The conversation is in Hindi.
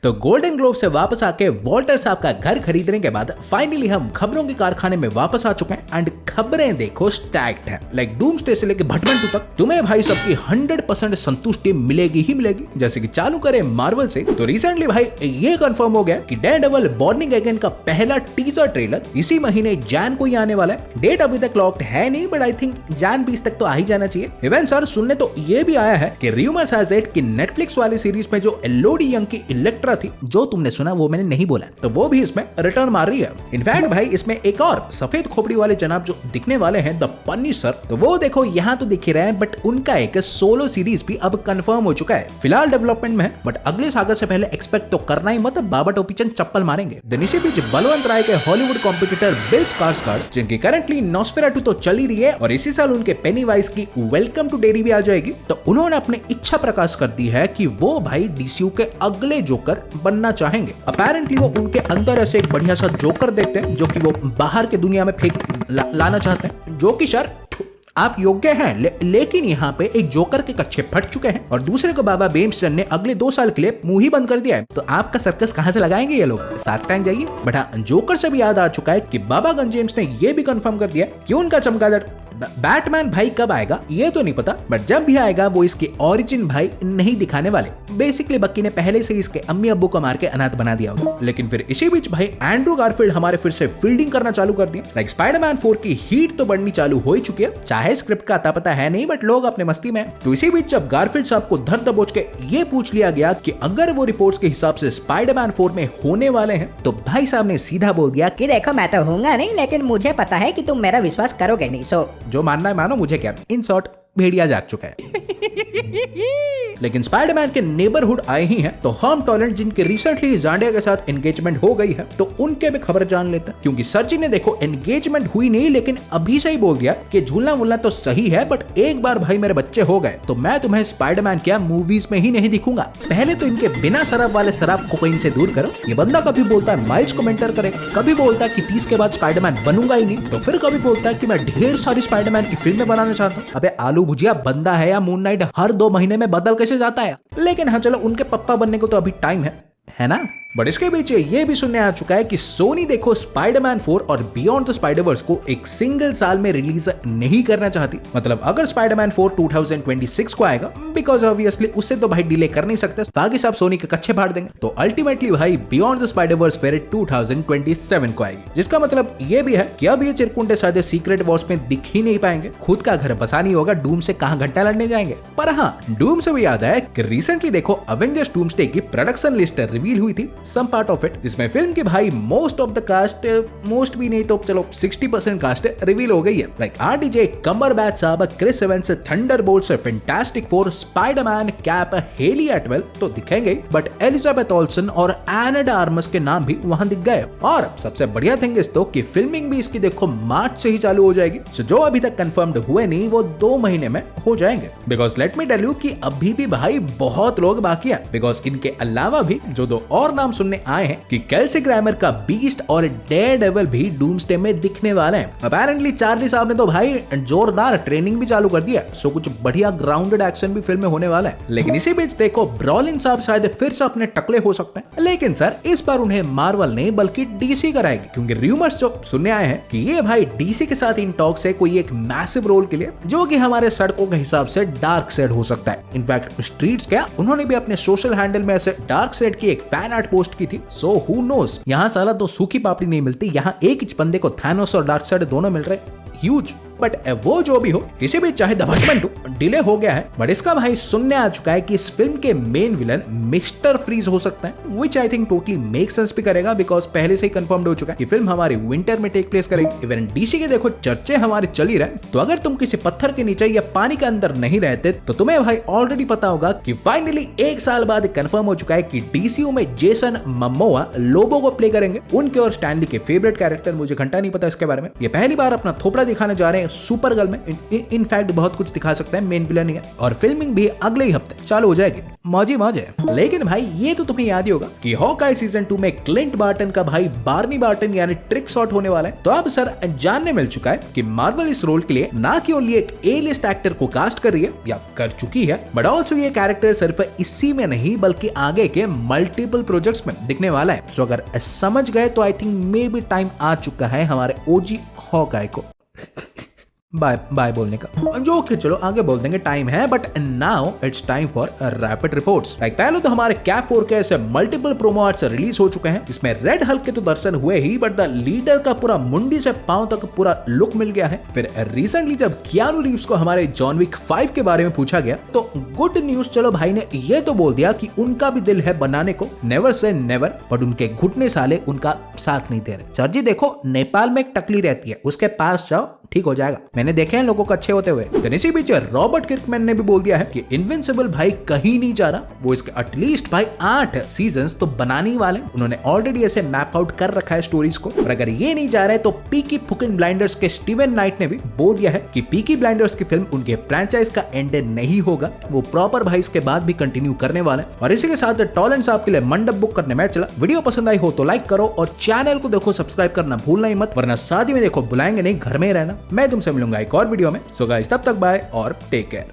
तो गोल्डन ग्लोब से वापस आके वॉल्टर साहब का घर खरीदने के बाद फाइनली हम खबरों के कारखाने में वापस आ चुके हैं एंड खबरें देखो स्टैक्ड है। लाइक डूम्सडे से लेके भटमंटू तक तुम्हें भाई सबकी 100% संतुष्टि मिलेगी ही मिलेगी। जैसे कि चालू करें मार्वल से, तो रिसेंटली भाई ये कंफर्म हो गया कि डेयरडेविल बॉर्निंग अगेन का पहला टीजर ट्रेलर इसी महीने जैन को ही आने वाला है। डेट अभी तक लॉक्ड है नहीं, बट आई थिंक जैन 20 तक तो आ ही जाना चाहिए। इवन सर सुनने तो ये भी आया है कि रूमर्स हैज इट कि नेटफ्लिक्स वाली सीरीज में जो एलोडी यंग की इलेक्ट्रा थी, जो तुमने सुना वो मैंने नहीं बोला, तो वो भी इसमें रिटर्न मार रही है। इनफैक्ट भाई इसमें एक और सफेद खोपड़ी वाले जनाब जो दिखने वाले हैं, द पनिशर, तो वो देखो यहाँ तो दिख ही रहे हैं, बट उनका एक सोलो सीरीज भी अब कंफर्म हो चुका है। फिलहाल डेवलपमेंट में है, बट अगले सागर से पहले एक्सपेक्ट तो करना ही मत, बाबा टोपीचंद चप्पल मारेंगे। देन इसी बीच बलवंत राय के हॉलीवुड कॉम्पिटिटर बिल स्कार्सगार्ड, जिनकी करंटली नॉस्फेराटू तो चल ही रही है और इसी साल उनके पेनीवाइज की वेलकम टू डेरी भी आ जाएगी, तो उन्होंने अपनी इच्छा प्रकाश कर दी है कि वो भाई डीसीयू के अगले जोकर बनना चाहेंगे। अपेरेंटली वो उनके अंदर ऐसे एक बढ़िया सा जोकर देखते हैं जो कि वो बाहर के दुनिया में लाना चाहते हैं, जो कि सर आप योग्य हैं, लेकिन यहाँ पे एक जोकर के कच्चे फट चुके हैं और दूसरे को बाबा बेम्सन ने अगले 2 साल के लिए मुंह ही बंद कर दिया है। तो आपका सर्कस कहाँ से लगाएंगे ये लोग? सार्क टैंक जाइए। बट हाँ, जोकर से भी याद आ चुका है कि बाबा गन जेम्स ने ये भी कंफर्म कर दिया कि उनका चमगादड़ बैटमैन भाई कब आएगा ये तो नहीं पता, बट जब भी आएगा वो इसके ओरिजिन भाई नहीं दिखाने वाले। बेसिकली बक्की ने पहले से इसके अम्मी अब्बू को मार के अनाथ बना दिया होगा। लेकिन फिर इसी बीच भाई एंड्रू गारफील्ड हमारे फिर से फील्डिंग करना चालू कर दिया। लाइक स्पाइडरमैन 4 की हीट तो बढ़नी चालू हो ही चुकी है, चाहे स्क्रिप्ट का अता पता है नहीं, बट लोग अपने मस्ती में। तो इसी बीच जब गारफील्ड साहब को धर दबोच के ये पूछ लिया गया कि अगर वो रिपोर्ट्स के हिसाब से स्पाइडरमैन 4 में होने वाले हैं, तो भाई साहब ने सीधा बोल दिया कि देखो मैं तो होऊंगा नहीं, लेकिन मुझे पता है कि तुम मेरा विश्वास करोगे नहीं, सो जो मानना है मानो, मुझे क्या। इन शॉर्ट भेड़िया जाग चुका है। लेकिन स्पाइडरमैन के नेबरहुड आए ही हैं, तो हम टॉलेंट जिनके रिसेंटली जांडिया के साथ एंगेजमेंट हो गई है, तो उनके भी खबर जान लेते हैं। क्योंकि सर जी ने देखो एंगेजमेंट हुई नहीं, लेकिन अभी से ही बोल दिया कि झूलना वूलना तो सही है, बट एक बार भाई मेरे बच्चे हो गए तो मैं तुम्हें स्पाइडरमैन क्या मूवीज में ही नहीं दिखूंगा। पहले तो इनके बिना शराब वाले शराब कोकाइन से दूर करो। ये बंदा कभी बोलता है माइल्स को मेंटर करे, कभी बोलता है कि 30 के बाद स्पाइडरमैन बनूंगा ही नहीं, तो फिर कभी बोलता है कि मैं ढेर सारी स्पाइडरमैन की फिल्में बनाना चाहता हूँ। अबे आलू भुजिया, बंदा है या मून नाइट हर 2 महीने में बदल कैसे जाता है? लेकिन हाँ चलो, उनके पप्पा बनने को तो अभी टाइम है ना। बट इसके बीच ये भी सुनने आ चुका है कि सोनी देखो स्पाइडरमैन 4 और बियॉन्ड द स्पाइडरवर्स को एक सिंगल साल में रिलीज नहीं करना चाहती। मतलब अगर स्पाइडरमैन 4 2026 को आएगा, बिकॉज ऑब्वियसली उससे तो भाई डिले कर नहीं सकते, बाकी सब सोनी के कच्चे फाड़ देंगे, तो अल्टीमेटली भाई बियॉन्ड द स्पाइडरवर्स फिर 2027 को आएगी। जिसका मतलब ये भी है कि अब ये चिरकुंडे सादे सीक्रेट वॉर्स में दिख ही नहीं पाएंगे, खुद का घर बसा नहीं होगा, डूम से कहां घंटा लड़ने जाएंगे। पर हाँ, डूम से भी याद है कि रिसेंटली देखो अवेंजर्स डूम्सडे की प्रोडक्शन लिस्ट रिवील हुई थी, सम पार्ट ऑफ इट, जिसमें फिल्म की भाई most of the cast, most भी नहीं तो चलो 60% कास्ट रिवील हो गई है। लाइक आरडीजे, कम्बरबैच साहब, Chris Evans, Thunderbolts, Fantastic Four, Spiderman, Cap, Hayley Atwell तो दिखेंगे, बट एलिजाबेथ ओल्सन और एना डे आर्मस के नाम भी वहां दिख गए। और सबसे बढ़िया थिंग इस तो कि फिल्मिंग भी इसकी देखो मार्च से ही चालू हो जाएगी। सो जो अभी तक कंफर्म्ड हुए नहीं वो 2 महीने में हो जाएंगे। Because let me tell you कि अभी भी भाई बहुत लोग बाकी हैं। बिकॉज इनके अलावा भी जो 2 और नाम सुनने आए हैं कि केल्सी ग्रामर का बीस्ट और डेयरडेविल भी डूम्सडे में दिखने वाले हैं। अपेरेंटली चार्ली साहब ने तो भाई जोरदार ट्रेनिंग भी चालू कर दिया, सो कुछ बढ़िया ग्राउंडेड एक्शन भी फिल्म में होने वाला है। लेकिन इसी बीच देखो ब्रॉलिन साहब शायद फिर से अपने टकले हो सकते हैं, लेकिन सर इस बार उन्हें मार्वल नहीं बल्कि डीसी कराएगी। क्योंकि रूमर्स जो सुनने आए हैं कि ये भाई डीसी के साथ इन टॉक्स है कोई एक मैसिव रोल के लिए, जो कि हमारे सड़कों के हिसाब से डार्क साइड हो सकता है। इनफैक्ट स्ट्रीट्स क्या, उन्होंने भी अपने सोशल हैंडल में ऐसे डार्क साइड की एक फैन आर्ट पोस्ट की थी। सो हु नोस, यहाँ साला तो सूखी पापड़ी नहीं मिलती, यहाँ एक ही बंदे को थानोस और डार्क साइड दोनों मिल रहे, ह्यूज। बट वो जो भी हो, किसी भी चाहे दबटमंटू डिले हो गया है, बट इसका भाई सुनने आ चुका है कि इस फिल्म के मेन विलन मिस्टर फ्रीज हो सकता है, which I think totally make sense भी करेगा, बिकॉज पहले से ही कंफर्म्ड हो चुका है कि फिल्म हमारी विंटर में टेक प्लेस करेगी। इवन डीसी के देखो चर्चे हमारे चल ही रहे, तो अगर तुम किसी पत्थर के नीचे या पानी के अंदर नहीं रहते तो तुम्हें भाई ऑलरेडी पता होगा कि फाइनली 1 साल बाद कंफर्म हो चुका है कि डीसीयू में जेसन ममोआ लोबो को प्ले करेंगे, उनके और स्टैनली के फेवरेट कैरेक्टर। मुझे घंटा नहीं पता इसके बारे में। ये पहली बार अपना थोपड़ा दिखाने जा रहे हैं सुपर गर्ल में इनफैक्ट बहुत कुछ दिखा सकते हैं, मेन विलन है और फिल्मिंग भी अगले ही हफ्ते चालू हो जाएगी। मौज है। लेकिन भाई ये तो तुम्हें याद ही होगा कि हॉकाई सीजन 2 में क्लिंट बार्टन का भाई बार्नी बार्टन यानी ट्रिक शॉट होने वाला है। तो अब सर जानने मिल चुका है कि मार्वल इस रोल के लिए ना कि ओनली एक ए लिस्ट एक्टर को कास्ट कर रही है या कर चुकी है, बट ऑल्सो ये कैरेक्टर सिर्फ इसी में नहीं बल्कि आगे के मल्टीपल प्रोजेक्ट्स में दिखने वाला है। सो अगर समझ गए तो I think may be time आ चुका है हमारे ओजी हॉकाई को बाय बाय बोलने का। जो कि चलो आगे बोल देंगे, टाइम है, but now it's time for rapid reports. पहले तो हमारे कैप 4 के ऐसे मल्टीपल प्रोमो आर्ट्स रिलीज हो चुके हैं, जिसमें रेड हल्क के तो दर्शन हुए ही, बट द लीडर का पूरा मुंडी से पांव तक पूरा लुक मिल गया है। फिर रिसेंटली जब कियानू रीव्स को हमारे जॉन विक 5 के बारे में पूछा गया तो गुड न्यूज, चलो भाई ने ये तो बोल दिया कि उनका भी दिल है बनाने को, नेवर से नेवर, बट उनके घुटने साले उनका साथ नहीं दे रहे। सर जी देखो, नेपाल में एक टकली रहती है, उसके पास जाओ ठीक हो जाएगा। मैंने देखे हैं लोगों को अच्छे होते हुए। तो इसी बीच रॉबर्ट किर्कमैन ने भी बोल दिया है कि इनविंसिबल भाई कहीं नहीं जा रहा, वो इसके एटलीस्ट भाई 8 सीजन्स तो बनाने ही वाले। उन्होंने ऑलरेडी ऐसे मैप आउट कर रखा है स्टोरीज को, और अगर ये नहीं जा रहे तो पीकी फुकिंग ब्लाइंडर्स के स्टीवन नाइट ने भी बोल दिया है कि पीकी ब्लाइंडर्स की फिल्म उनके फ्रेंचाइज का एंड नहीं होगा, वो प्रॉपर भाई इसके बाद भी कंटिन्यू करने वाले। और इसी के साथ टॉलेंट साहब के लिए मंडप बुक करने में चला। वीडियो पसंद आई हो तो लाइक करो और चैनल को देखो सब्सक्राइब करना भूलना ही मत, वरना शादी में देखो बुलाएंगे नहीं, घर में ही रहना। मैं तुमसे मिलूंगा एक और वीडियो में। सो गाइस तब तक बाय और टेक केयर।